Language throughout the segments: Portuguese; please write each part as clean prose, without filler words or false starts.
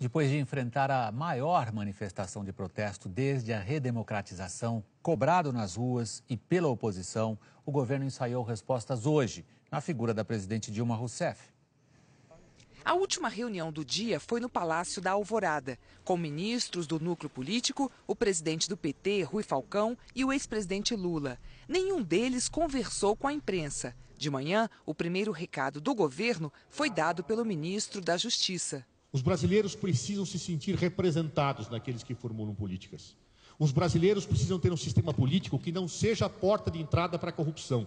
Depois de enfrentar a maior manifestação de protesto desde a redemocratização, cobrado nas ruas e pela oposição, o governo ensaiou respostas hoje, na figura da presidente Dilma Rousseff. A última reunião do dia foi no Palácio da Alvorada, com ministros do núcleo político, o presidente do PT, Rui Falcão, e o ex-presidente Lula. Nenhum deles conversou com a imprensa. De manhã, o primeiro recado do governo foi dado pelo ministro da Justiça. Os brasileiros precisam se sentir representados naqueles que formulam políticas. Os brasileiros precisam ter um sistema político que não seja a porta de entrada para a corrupção.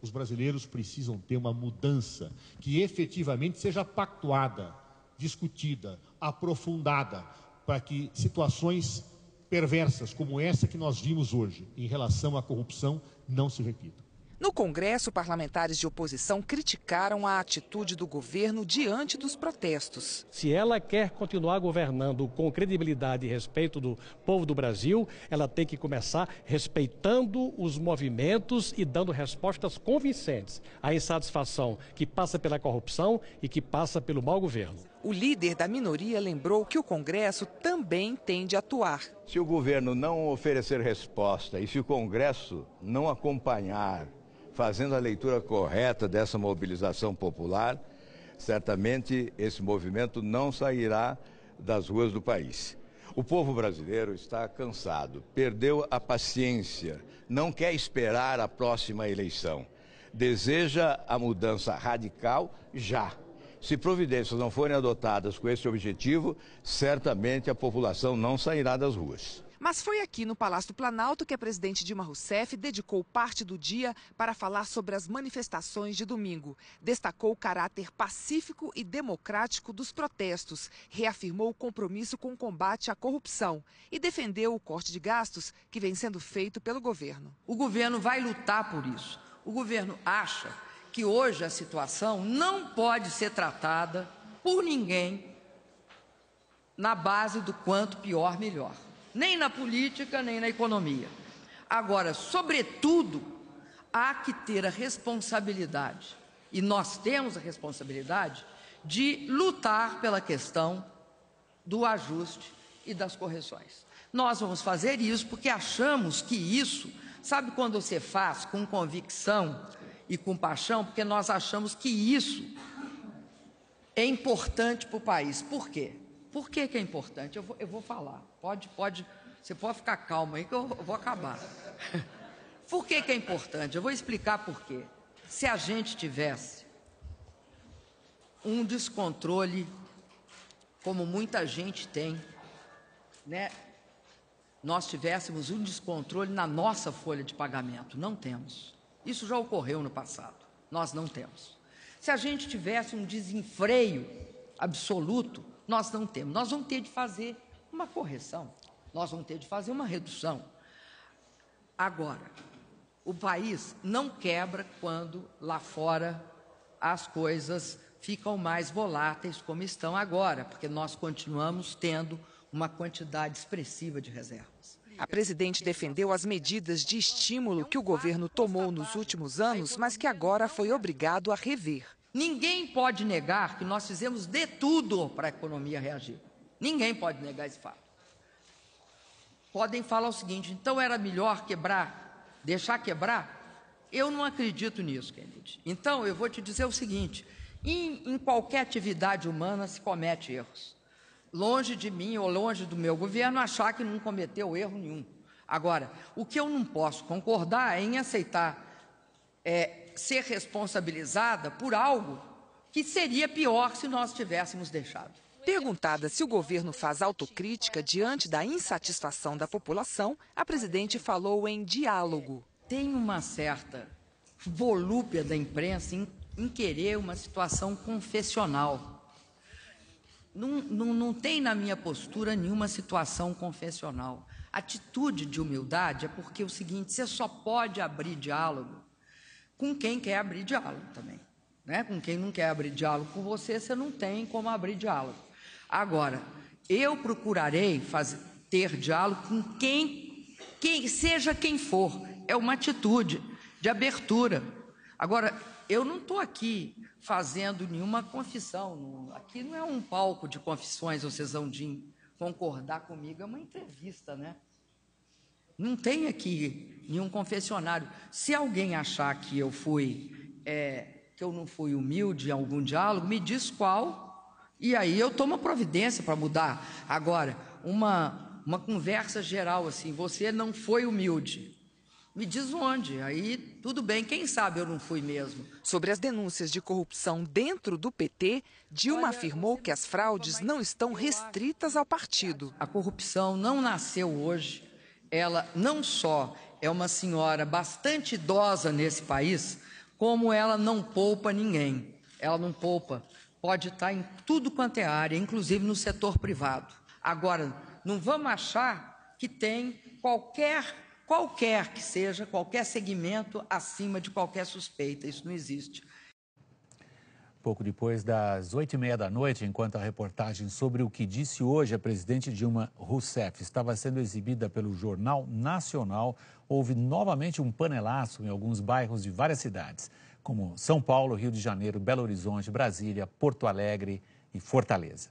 Os brasileiros precisam ter uma mudança que efetivamente seja pactuada, discutida, aprofundada, para que situações perversas como essa que nós vimos hoje em relação à corrupção não se repitam. No Congresso, parlamentares de oposição criticaram a atitude do governo diante dos protestos. Se ela quer continuar governando com credibilidade e respeito do povo do Brasil, ela tem que começar respeitando os movimentos e dando respostas convincentes à insatisfação que passa pela corrupção e que passa pelo mau governo. O líder da minoria lembrou que o Congresso também tem de atuar. Se o governo não oferecer resposta e se o Congresso não acompanhar, fazendo a leitura correta dessa mobilização popular, certamente esse movimento não sairá das ruas do país. O povo brasileiro está cansado, perdeu a paciência, não quer esperar a próxima eleição. Deseja a mudança radical já. Se providências não forem adotadas com esse objetivo, certamente a população não sairá das ruas. Mas foi aqui no Palácio do Planalto que a presidente Dilma Rousseff dedicou parte do dia para falar sobre as manifestações de domingo. Destacou o caráter pacífico e democrático dos protestos, reafirmou o compromisso com o combate à corrupção e defendeu o corte de gastos que vem sendo feito pelo governo. O governo vai lutar por isso. O governo acha que hoje a situação não pode ser tratada por ninguém na base do quanto pior, melhor. Nem na política, nem na economia. Agora, sobretudo, há que ter a responsabilidade, e nós temos a responsabilidade, de lutar pela questão do ajuste e das correções. Nós vamos fazer isso porque achamos que isso, sabe quando você faz com convicção e com paixão? Porque nós achamos que isso é importante para o país. Por quê? Por que é importante? Eu vou falar. Você pode ficar calmo aí que eu vou acabar. Por que é importante? Eu vou explicar por quê. Se a gente tivesse um descontrole, como muita gente tem, né? Nós tivéssemos um descontrole na nossa folha de pagamento. Não temos. Isso já ocorreu no passado. Nós não temos. Se a gente tivesse um desenfreio absoluto, nós não temos. Nós vamos ter de fazer uma correção. Nós vamos ter de fazer uma redução. Agora, o país não quebra quando lá fora as coisas ficam mais voláteis como estão agora, porque nós continuamos tendo uma quantidade expressiva de reservas. A presidente defendeu as medidas de estímulo que o governo tomou nos últimos anos, mas que agora foi obrigado a rever. Ninguém pode negar que nós fizemos de tudo para a economia reagir. Ninguém pode negar esse fato. Podem falar o seguinte: então era melhor quebrar, deixar quebrar? Eu não acredito nisso, Kennedy. Então eu vou te dizer o seguinte: em qualquer atividade humana se comete erros. Longe de mim ou longe do meu governo achar que não cometeu erro nenhum. Agora, o que eu não posso concordar é em aceitar ser responsabilizada por algo que seria pior se nós tivéssemos deixado. Perguntada se o governo faz autocrítica diante da insatisfação da população, a presidente falou em diálogo. Tem uma certa volúpia da imprensa em querer uma situação confessional. Não tem na minha postura nenhuma situação confessional. Atitude de humildade é porque é o seguinte: você só pode abrir diálogo com quem quer abrir diálogo também, né? Com quem não quer abrir diálogo com você, você não tem como abrir diálogo. Agora, eu procurarei ter diálogo com quem seja quem for. É uma atitude de abertura. Agora, eu não estou aqui fazendo nenhuma confissão. Aqui não é um palco de confissões, vocês vão de concordar comigo, é uma entrevista, né? Não tem aqui nenhum confessionário. Se alguém achar que eu não fui humilde em algum diálogo, me diz qual, e aí eu tomo providência para mudar. Agora, uma conversa geral assim, você não foi humilde. Me diz onde, aí tudo bem, quem sabe eu não fui mesmo. Sobre as denúncias de corrupção dentro do PT, Dilma afirmou que as fraudes não estão restritas ao partido. A corrupção não nasceu hoje, ela não só é uma senhora bastante idosa nesse país, como ela não poupa ninguém. Ela não poupa, pode estar em tudo quanto é área, inclusive no setor privado. Agora, não vamos achar que tem qualquer que seja, qualquer segmento acima de qualquer suspeita. Isso não existe. Pouco depois das 8h30 da noite, enquanto a reportagem sobre o que disse hoje a presidente Dilma Rousseff estava sendo exibida pelo Jornal Nacional, houve novamente um panelaço em alguns bairros de várias cidades, como São Paulo, Rio de Janeiro, Belo Horizonte, Brasília, Porto Alegre e Fortaleza.